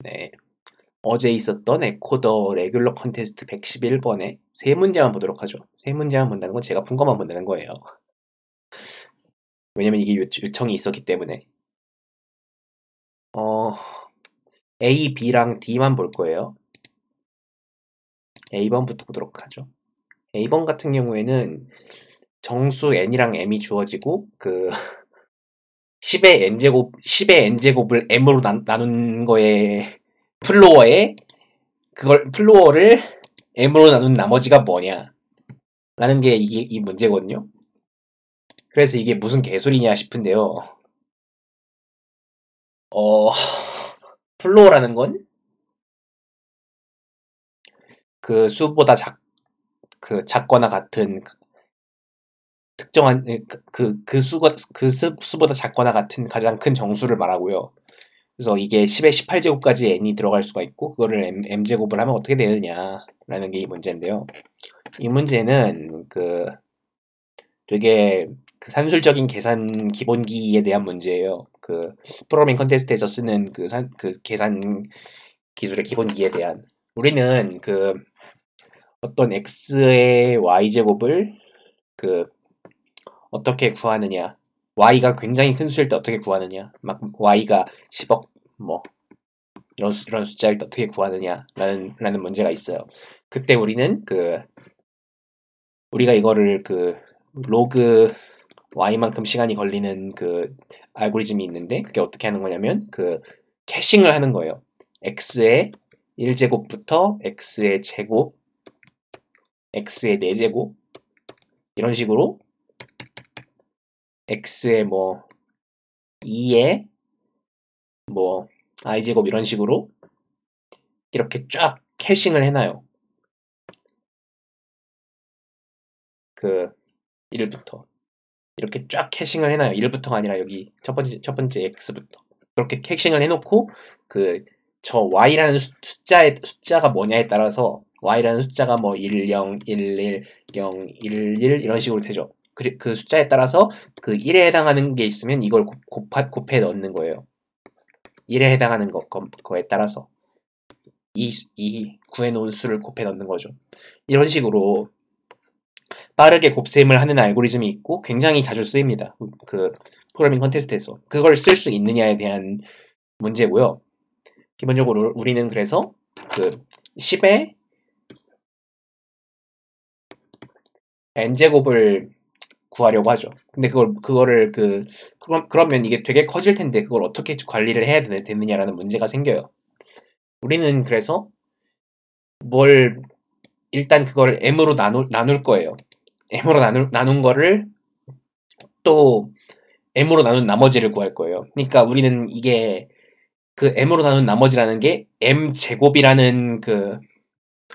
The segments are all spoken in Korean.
네. 어제 있었던 에코더 레귤러 컨테스트 111번에 세 문제만 보도록 하죠. 세 문제만 본다는 건 제가 푼 것만 본다는 거예요. 왜냐면 이게 요청이 있었기 때문에. 어, A, B랑 D만 볼 거예요. A번부터 보도록 하죠. A번 같은 경우에는 정수 n이랑 m이 주어지고 10의 n제곱을 m으로 나눈 거에 플로어를 m으로 나눈 나머지가 뭐냐 라는 게 이게 이 문제거든요. 그래서 이게 무슨 개소리냐 싶은데요. 어, 플로어라는 건 그 수보다 작거나 같은 특정한 수보다 작거나 같은 가장 큰 정수를 말하고요. 그래서 이게 10의 18제곱까지 n이 들어갈 수가 있고 그거를 m제곱을 하면 어떻게 되느냐라는 게 이 문제인데요. 이 문제는 되게 산술적인 계산 기본기에 대한 문제예요. 프로그래밍 컨테스트에서 쓰는 그 계산 기술의 기본기에 대한. 우리는 어떤 x의 y제곱을 그 어떻게 구하느냐, y가 굉장히 큰 수일 때 어떻게 구하느냐, 막 y가 10억 뭐 이런 숫자일 때 어떻게 구하느냐라는 문제가 있어요. 그때 우리는 우리가 이거를 로그 y만큼 시간이 걸리는 알고리즘이 있는데 그게 어떻게 하는 거냐면 캐싱을 하는 거예요. x의 1제곱부터 x의 제곱, x의 4제곱 이런 식으로 x의 2의 i제곱 이런 식으로 이렇게 쫙 캐싱을 해놔요. 1부터 이렇게 쫙 캐싱을 해놔요. 1부터가 아니라 여기 첫 번째 x부터 그렇게 캐싱을 해놓고 저 y라는 숫자가 뭐냐에 따라서 y라는 숫자가 1, 0, 1, 1, 0, 1, 1 이런 식으로 되죠. 그 숫자에 따라서 1에 해당하는 게 있으면 이걸 곱해 넣는 거예요. 1에 해당하는 거에 따라서 이 구해놓은 수를 곱해 넣는 거죠. 이런 식으로 빠르게 곱셈을 하는 알고리즘이 있고 굉장히 자주 쓰입니다. 프로그래밍 컨테스트에서 그걸 쓸 수 있느냐에 대한 문제고요. 기본적으로 우리는 그래서 10의 n제곱을 구하려고 하죠. 근데 그러면 이게 되게 커질 텐데 그걸 어떻게 관리를 해야 되느냐라는 문제가 생겨요. 우리는 그래서 일단 그걸 m으로 나눌 거예요. m으로 나눈 거를 또 m으로 나눈 나머지를 구할 거예요. 그러니까 우리는 이게 m으로 나눈 나머지라는 게 m제곱이라는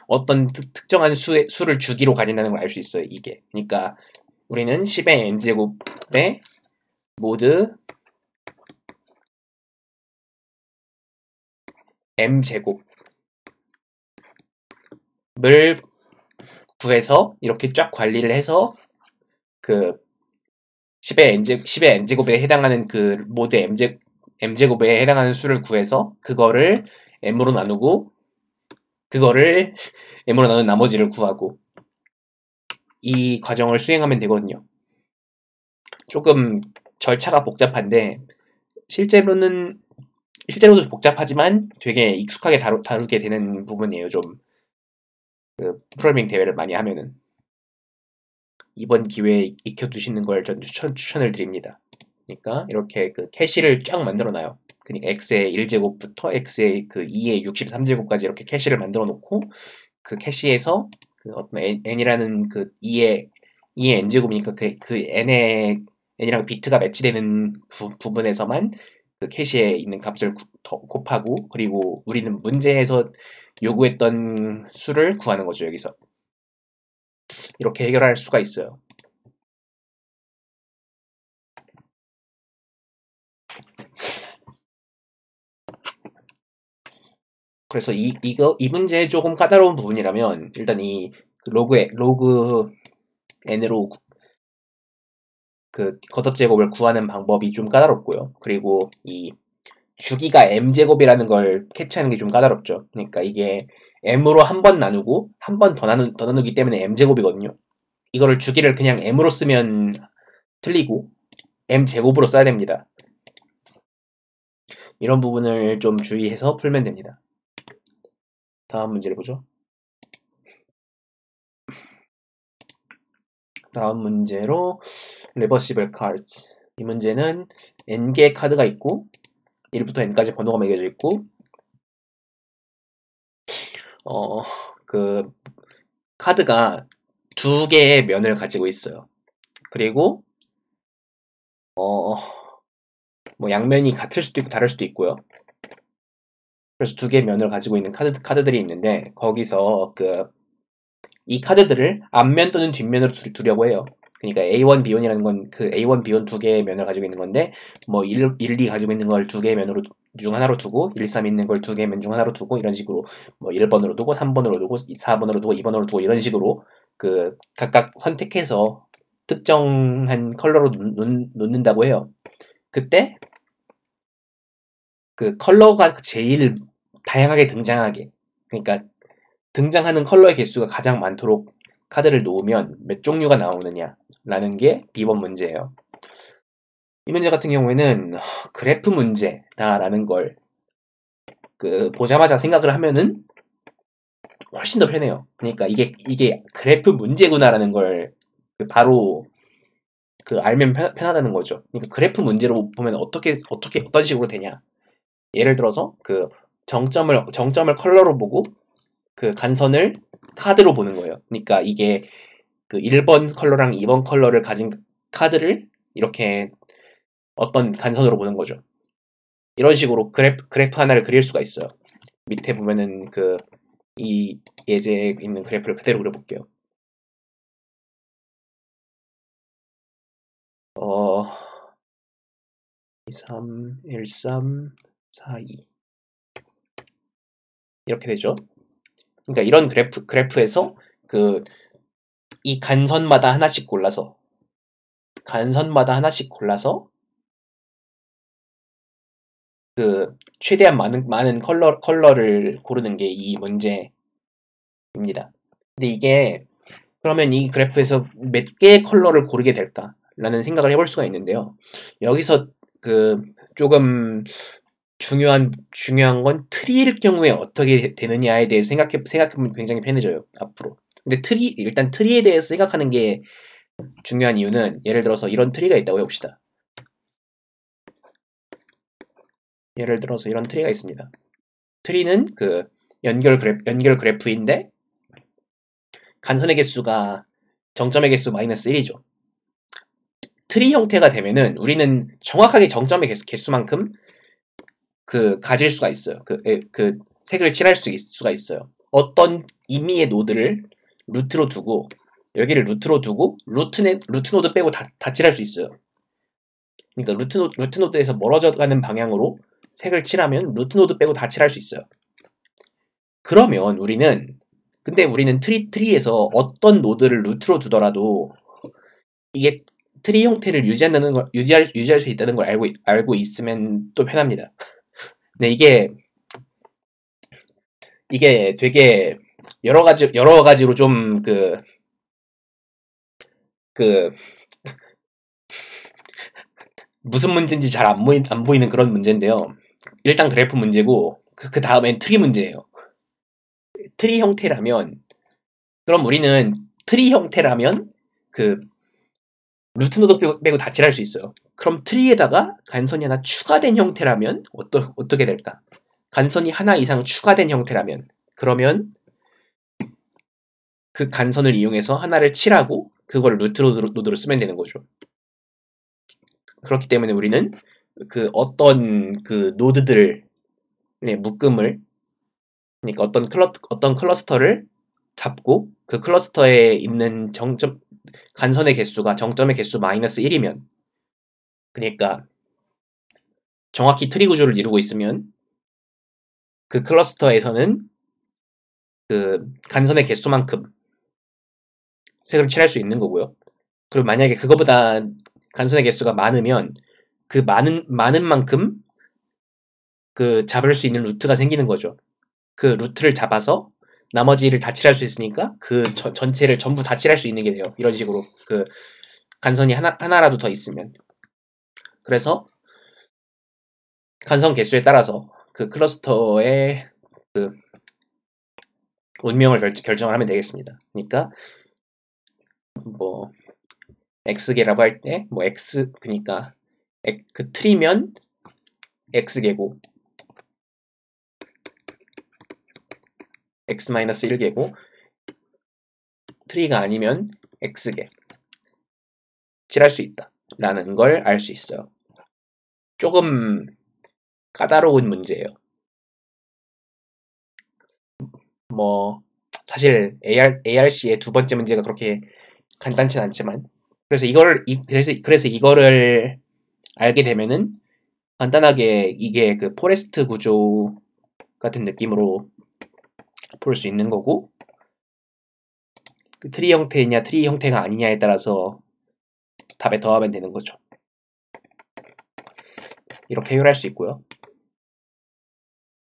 어떤 특정한 수를 주기로 가진다는 걸 알 수 있어요. 이게. 그러니까 우리는 10의 n제곱에 모드 m제곱을 구해서 이렇게 쫙 관리를 해서 10의 n제곱에 해당하는 모드 m제곱에 해당하는 수를 구해서 그거를 m으로 나누고 그거를 m으로 나눈 나머지를 구하고 이 과정을 수행하면 되거든요. 조금 절차가 복잡한데 실제로도 복잡하지만 되게 익숙하게 다루게 되는 부분이에요. 좀 프로그래밍 대회를 많이 하면은 이번 기회에 익혀두시는 걸 전 추천을 드립니다. 그러니까 이렇게 캐시를 쫙 만들어놔요. 그러니까 x의 1제곱부터 x의 2의 63제곱까지 이렇게 캐시를 만들어 놓고 그 캐시에서 어떤 n이라는 2의 n제곱이니까 n이랑 비트가 매치되는 부분에서만 캐시에 있는 값을 곱하고 그리고 우리는 문제에서 요구했던 수를 구하는 거죠. 여기서 이렇게 해결할 수가 있어요. 그래서 이 문제의 조금 까다로운 부분이라면 일단 이 로그 n으로 걷업 제곱을 구하는 방법이 좀 까다롭고요. 그리고 주기가 m제곱이라는 걸 캐치하는 게 좀 까다롭죠. 그러니까 이게 m으로 한 번 나누고 한 번 더 나누기 때문에 m제곱이거든요. 이거를 주기를 그냥 m으로 쓰면 틀리고 m제곱으로 써야 됩니다. 이런 부분을 좀 주의해서 풀면 됩니다. 다음 문제를 보죠. 다음 문제로 리버시블 카드스. 이 문제는 n개의 카드가 있고 1부터 n까지 번호가 매겨져 있고 그 카드가 두 개의 면을 가지고 있어요. 그리고 뭐 양면이 같을 수도 있고 다를 수도 있고요. 그래서 두 개의 면을 가지고 있는 카드들이 있는데 거기서 이 카드들을 앞면 또는 뒷면으로 두려고 해요. 그러니까 A1, B1이라는 건 그 A1, B1 두 개의 면을 가지고 있는 건데 뭐 1, 2 가지고 있는 걸 두 개의 면으로 중 하나로 두고 1, 3 있는 걸 두 개의 면 중 하나로 두고 이런 식으로 뭐 1번으로 두고 3번으로 두고 4번으로 두고 2번으로 두고 이런 식으로 그 각각 선택해서 특정한 컬러로 놓는다고 해요. 그때 그 컬러가 제일 다양하게 등장하게, 그러니까 등장하는 컬러의 개수가 가장 많도록 카드를 놓으면 몇 종류가 나오느냐라는 게 B번 문제예요. 이 문제 같은 경우에는 그래프 문제다라는 걸 보자마자 생각을 하면은 훨씬 더 편해요. 그러니까 이게 그래프 문제구나라는 걸 바로 알면 편하다는 거죠. 그러니까 그래프 문제로 보면 어떤 식으로 되냐. 예를 들어서 정점을 컬러로 보고 그 간선을 카드로 보는 거예요. 그러니까 이게 1번 컬러랑 2번 컬러를 가진 카드를 이렇게 어떤 간선으로 보는 거죠. 이런 식으로 그래프 하나를 그릴 수가 있어요. 밑에 보면은 이 예제에 있는 그래프를 그대로 그려볼게요. 2, 3, 1, 3, 4, 2 이렇게 되죠. 그러니까 이런 그래프에서 이 간선마다 하나씩 골라서 최대한 많은 컬러를 고르는 게 이 문제입니다. 근데 이게 그러면 이 그래프에서 몇 개의 컬러를 고르게 될까라는 생각을 해볼 수가 있는데요. 여기서 조금 중요한 건 트리일 경우에 어떻게 되느냐에 대해서 생각하면 굉장히 편해져요, 앞으로. 근데 일단 트리에 대해서 생각하는 게 중요한 이유는 예를 들어서 이런 트리가 있다고 해봅시다. 예를 들어서 이런 트리가 있습니다. 트리는 연결 그래프인데 간선의 개수가 정점의 개수 마이너스 1이죠. 트리 형태가 되면은 우리는 정확하게 정점의 개수만큼 가질 수가 있어요. 색을 칠할 수가 있어요. 어떤 임의의 노드를 루트로 두고 여기를 루트로 두고 루트 노드 빼고 다 칠할 수 있어요. 그러니까 루트 노드에서 멀어져 가는 방향으로 색을 칠하면 루트 노드 빼고 다 칠할 수 있어요. 그러면 우리는 트리에서 어떤 노드를 루트로 두더라도 이게 트리 형태를 유지할 수 있다는 걸 알고 있으면 또 편합니다. 근데 이게 되게 여러 가지로 좀 무슨 문제인지 잘 안 보이는 그런 문제인데요. 일단 그래프 문제고 그 다음엔 트리 문제예요. 트리 형태라면 그럼 우리는 트리 형태라면 루트 노드 빼고 다 칠할 수 있어요. 그럼 트리에다가 간선이 하나 추가된 형태라면 어떻게 될까? 간선이 하나 이상 추가된 형태라면 그러면 그 간선을 이용해서 하나를 칠하고 그걸 루트 노드로 쓰면 되는 거죠. 그렇기 때문에 우리는 어떤 노드들의 묶음을, 그러니까 어떤 클러스터를 잡고 그 클러스터에 있는 간선의 개수가 정점의 개수 마이너스 1이면, 그러니까 정확히 트리 구조를 이루고 있으면 그 클러스터에서는 간선의 개수만큼 색을 칠할 수 있는 거고요. 그리고 만약에 그거보다 간선의 개수가 많으면 그 많은 만큼 그 잡을 수 있는 루트가 생기는 거죠. 그 루트를 잡아서 나머지를 다 칠할 수 있으니까 그 전체를 전부 다 칠할 수 있는 게 돼요. 이런 식으로 그 간선이 하나라도 더 있으면. 그래서 간선 개수에 따라서 그 클러스터의 그 운명을 결정을 하면 되겠습니다. 그러니까 뭐 x개라고 할 때 뭐 x 그러니까 그 트리면 x개고 x-1개고 트리가 아니면 x개 칠할 수 있다 라는 걸 알 수 있어요. 조금 까다로운 문제예요. 뭐 사실 ARC의 두 번째 문제가 그렇게 간단치는 않지만 그래서 이거를 알게 되면은 간단하게 이게 그 포레스트 구조 같은 느낌으로 볼 수 있는 거고 그 트리 형태이냐 트리 형태가 아니냐에 따라서 답에 더하면 되는 거죠. 이렇게 해결할 수 있고요.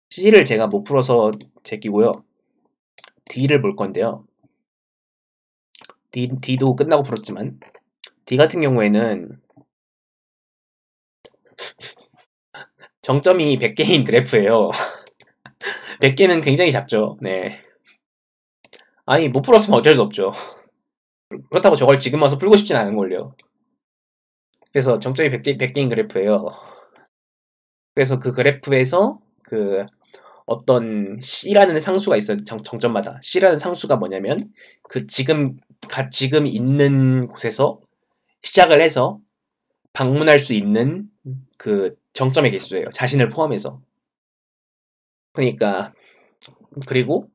C를 제가 못 풀어서 제끼고요. D를 볼 건데요. D도 끝나고 풀었지만 D 같은 경우에는 정점이 100개인 그래프예요. 100개는 굉장히 작죠. 네. 아니 못 풀었으면 어쩔 수 없죠. 그렇다고 저걸 지금 와서 풀고 싶진 않은걸요. 그래서 정점이 100개인 그래프예요. 그래서 그 그래프에서 그 어떤 C라는 상수가 있어요. 정점마다. C라는 상수가 뭐냐면 그 지금 있는 곳에서 시작을 해서 방문할 수 있는 그 정점의 개수예요. 자신을 포함해서. 그러니까 그리고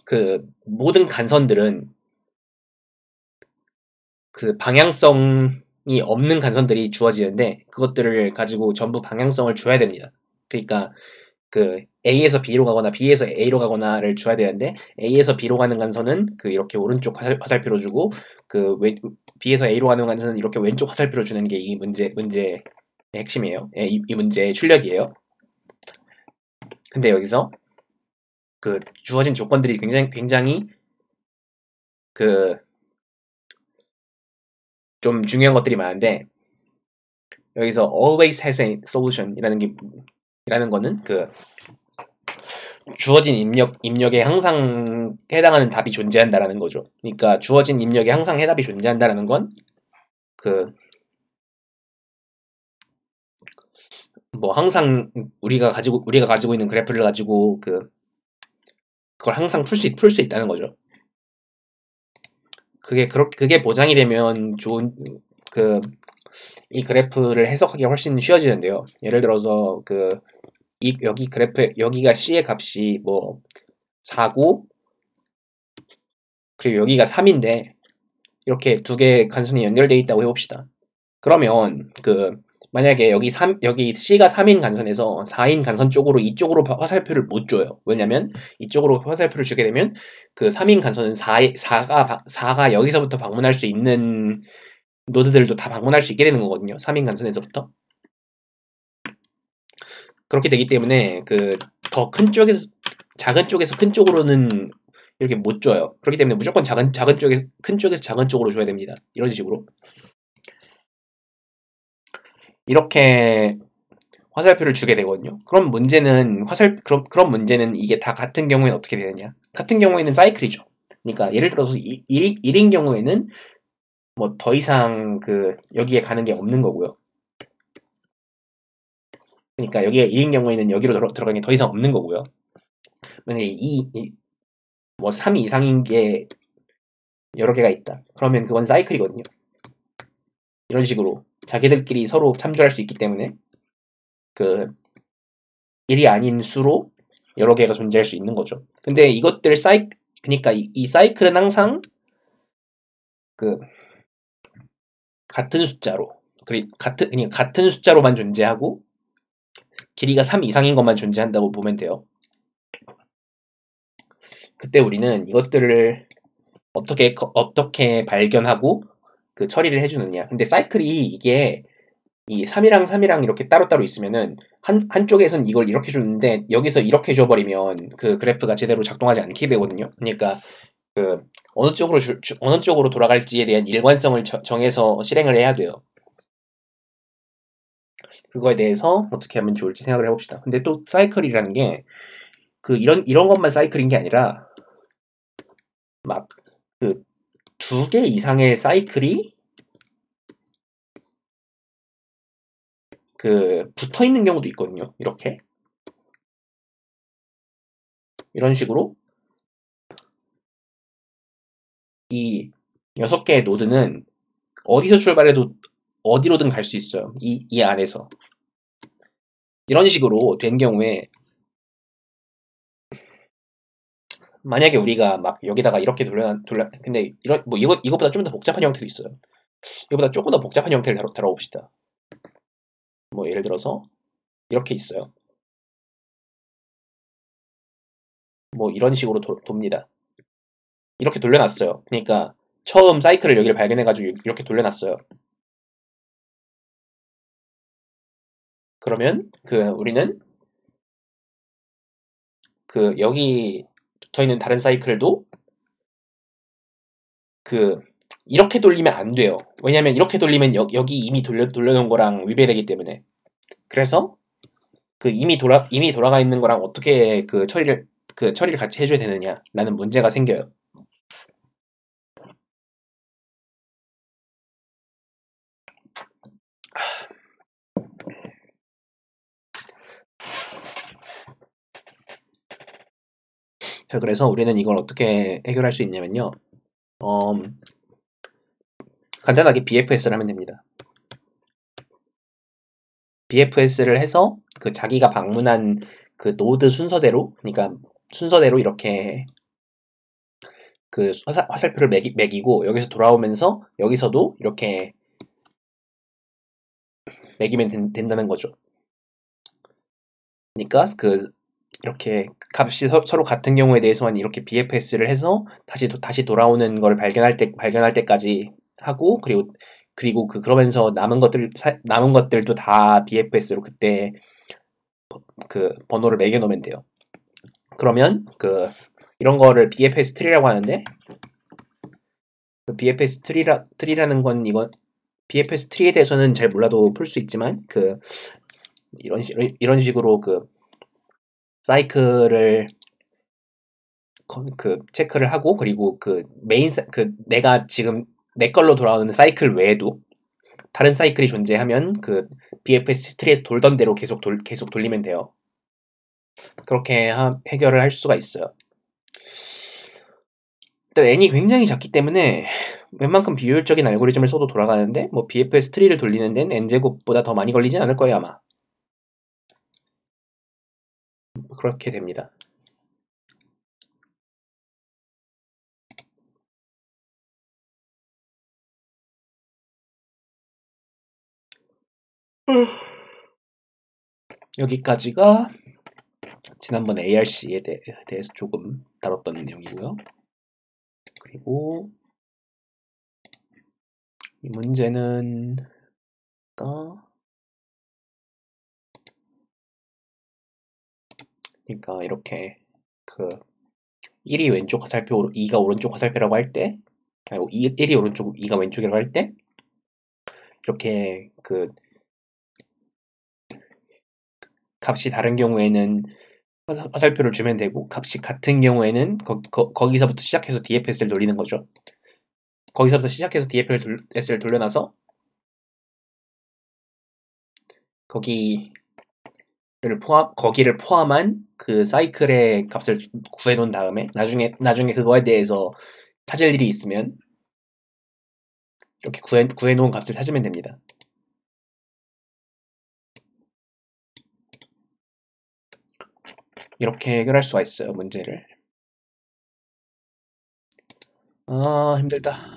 그 모든 간선들은 그 방향성이 없는 간선들이 주어지는데 그것들을 가지고 전부 방향성을 줘야 됩니다. 그러니까 그 A에서 B로 가거나 B에서 A로 가거나를 줘야 되는데 A에서 B로 가는 간선은 그 이렇게 오른쪽 화살표로 주고 그 B에서 A로 가는 간선은 이렇게 왼쪽 화살표로 주는 게 이 문제의 핵심이에요. 이 문제의 출력이에요. 근데 여기서 그 주어진 조건들이 굉장히 그 좀 중요한 것들이 많은데 여기서 always has a solution 이라는 거는 그 주어진 입력에 항상 해당하는 답이 존재한다라는 거죠. 그러니까 주어진 입력에 항상 해답이 존재한다라는 건 그 뭐 항상 우리가 가지고 있는 그래프를 가지고 그걸 항상 풀 수 있다는 거죠. 그게 보장이 되면 이 그래프를 해석하기 훨씬 쉬워지는데요. 예를 들어서 여기 그래프 여기가 C의 값이 뭐 4고 그리고 여기가 3인데 이렇게 두 개의 간선이 연결되어 있다고 해봅시다. 그러면 만약에 여기 C가 3인 간선에서 4인 간선 쪽으로 이쪽으로 화살표를 못 줘요. 왜냐면 이쪽으로 화살표를 주게 되면 그 3인 간선은 4가 여기서부터 방문할 수 있는 노드들도 다 방문할 수 있게 되는 거거든요. 3인 간선에서부터. 그렇게 되기 때문에 더 큰 쪽에서 작은 쪽에서 큰 쪽으로는 이렇게 못 줘요. 그렇기 때문에 무조건 작은 쪽에서 큰 쪽에서 작은 쪽으로 줘야 됩니다. 이런 식으로. 이렇게 화살표를 주게 되거든요. 그럼 문제는 그런 문제는 이게 다 같은 경우에는 어떻게 되느냐? 같은 경우에는 사이클이죠. 그러니까 예를 들어서 1인 경우에는 뭐 더 이상 여기에 가는 게 없는 거고요. 그러니까 여기가 1인 경우에는 여기로 들어가는 게 더 이상 없는 거고요. 만약에 뭐 3이 이상인 게 여러 개가 있다. 그러면 그건 사이클이거든요. 이런 식으로 자기들끼리 서로 참조할 수 있기 때문에 1이 아닌 수로 여러 개가 존재할 수 있는 거죠. 근데 그러니까 이 사이클은 항상 같은 숫자로 그러니까 같은 숫자로만 존재하고 길이가 3 이상인 것만 존재한다고 보면 돼요. 그때 우리는 이것들을 어떻게 발견하고 처리를 해주느냐. 근데 사이클이 이게 이 3이랑 3이랑 이렇게 따로따로 있으면은 한쪽에선 이걸 이렇게 줬는데 여기서 이렇게 줘버리면 그 그래프가 제대로 작동하지 않게 되거든요. 그러니까 그 어느 쪽으로 돌아갈지에 대한 일관성을 정해서 실행을 해야 돼요. 그거에 대해서 어떻게 하면 좋을지 생각을 해봅시다. 근데 또 사이클이라는 게 그 이런 것만 사이클인 게 아니라 막 그 2개 이상의 사이클이 그 붙어 있는 경우도 있거든요. 이렇게 이런 식으로 이 6개의 노드는 어디서 출발해도 어디로든 갈 수 있어요. 이 안에서. 이런 식으로 된 경우에 만약에 우리가 막 여기다가 이렇게 근데 뭐 이것보다 좀 더 복잡한 형태도 있어요. 이거보다 조금 더 복잡한 형태를 다뤄봅시다. 뭐 예를 들어서 이렇게 있어요. 뭐 이런 식으로 돕니다. 이렇게 돌려놨어요. 그러니까 처음 사이클을 여기를 발견해가지고 이렇게 돌려놨어요. 그러면 우리는 여기 붙어있는 다른 사이클도 이렇게 돌리면 안 돼요. 왜냐면 이렇게 돌리면 여기 이미 돌려놓은 거랑 위배되기 때문에. 그래서 이미 돌아가 있는 거랑 어떻게 처리를 같이 해줘야 되느냐라는 문제가 생겨요. 자, 그래서 우리는 이걸 어떻게 해결할 수 있냐면요. 간단하게 BFS를 하면 됩니다. BFS를 해서 자기가 방문한 노드 순서대로, 그러니까 순서대로 이렇게 화살표를 매기고 여기서 돌아오면서 여기서도 이렇게 매기면 된다는 거죠. 그러니까 이렇게 값이 서로 같은 경우에 대해서만 이렇게 BFS를 해서 다시 돌아오는 걸 발견할 때까지 하고 그리고 그러면서 남은 것들도 다 BFS로 그때 번호를 매겨 놓으면 돼요. 그러면 이런 거를 BFS 트리라고 하는데 BFS 트리라는 건 BFS 트리에 대해서는 잘 몰라도 풀 수 있지만 이런 식으로 사이클을 체크를 하고 그리고 내가 지금 내 걸로 돌아오는 사이클 외에도 다른 사이클이 존재하면 BFS 트리에서 돌던 대로 계속 돌리면 돼요. 그렇게 해결을 할 수가 있어요. 일단 n이 굉장히 작기 때문에 웬만큼 비효율적인 알고리즘을 써도 돌아가는데 뭐 BFS 트리를 돌리는 데는 n제곱보다 더 많이 걸리진 않을 거예요 아마. 그렇게 됩니다. 여기까지가 지난번 ARC에 대해서 조금 다뤘던 내용이고요. 그리고 이 문제는 그러니까 이렇게 1이 왼쪽 화살표, 2가 오른쪽 화살표라고 할 때, 아니 1이 오른쪽, 2가 왼쪽이라고 할 때 이렇게 값이 다른 경우에는 화살표를 주면 되고 값이 같은 경우에는 거기서부터 시작해서 DFS를 돌리는 거죠. 거기서부터 시작해서 DFS를 돌려놔서 거기를 포함한 사이클의 값을 구해놓은 다음에 나중에 그거에 대해서 찾을 일이 있으면 이렇게 구해놓은 값을 찾으면 됩니다. 이렇게 해결할 수가 있어요, 문제를. 아, 힘들다.